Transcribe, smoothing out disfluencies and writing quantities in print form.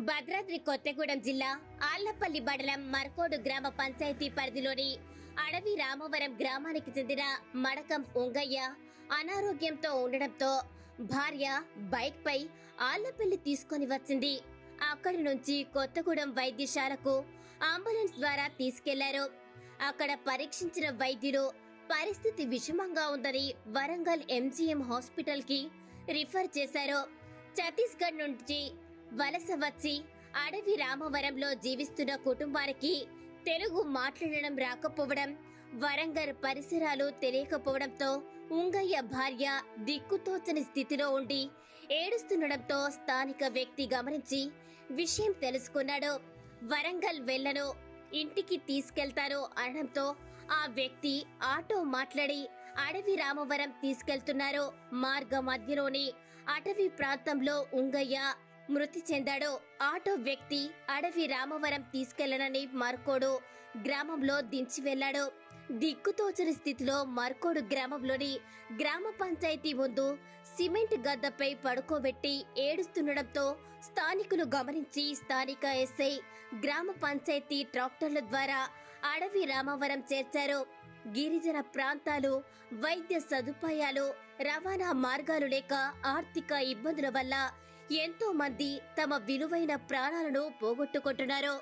భద్రాద్రి కొత్తగూడెం జిల్లా ఆళ్లపల్లి మండలం మర్కోడు గ్రామ పంచాయతీ పరిధిలోని అడవి రామవరం గ్రామానికి చెందిన మడకం ఉంగయ్య అనారోగ్యంతో ఉండడంతో భార్య బైక్ పై ఆళ్లపల్లి తీసుకొని వచ్చింది. అక్కడి నుంచి కొత్తగూడెం వైద్యశాలకు అంబులెన్స్ ద్వారా తీసుకెళ్లారు. అక్కడ పరీక్షించిన వైద్యులు పరిస్థితి విషమంగా ఉందని వరంగల్ ఎంజీఎం హాస్పిటల్ కి రిఫర్ చేశారు. ఛత్తీస్గఢ్ నుంచి వలస వచ్చి అడవి రామవరంలో జీవిస్తున్న కుటుంబానికి తెలుగు మాట్లాడడం రాకపోవడం, వరంగల్ పరిసరాలు తెలియకపోవడంతో ఉంగయ్య భార్య దిక్కుతోచని స్థితిలో ఉండి ఏడుస్తుండడంతో స్థానిక వ్యక్తి గమనించి విషయం తెలుసుకున్నాడు. వరంగల్ వెళ్లను, ఇంటికి తీసుకెళ్తారు అనడంతో ఆ వ్యక్తి ఆటో మాట్లాడి అడవి రామవరం తీసుకెళ్తున్నారు. మార్గ మధ్యలోని అటవీ ప్రాంతంలో ఉంగయ్య మృతి చెందాడు. ఆటో వ్యక్తి అడవి రామవరం తీసుకెళ్లనని మర్కోడు గ్రామంలో దించి వెళ్లాడు. దిక్కుతోచని స్థితిలో మర్కోడు గ్రామంలోని గ్రామ పంచాయతీ ముందు సిమెంట్ గద్దపై పడుకోబెట్టి ఏడుస్తుండడంతో స్థానికులు గమనించి స్థానిక ఎస్ఐ గ్రామ పంచాయతీ ట్రాక్టర్ల ద్వారా అడవి రామవరం చేర్చారు. గిరిజన ప్రాంతాలు, వైద్య సదుపాయాలు, రవాణా మార్గాలు లేక ఆర్థిక ఇబ్బందుల వల్ల ఎంతో మంది తమ విలువైన ప్రాణాలను పోగొట్టుకుంటున్నారు.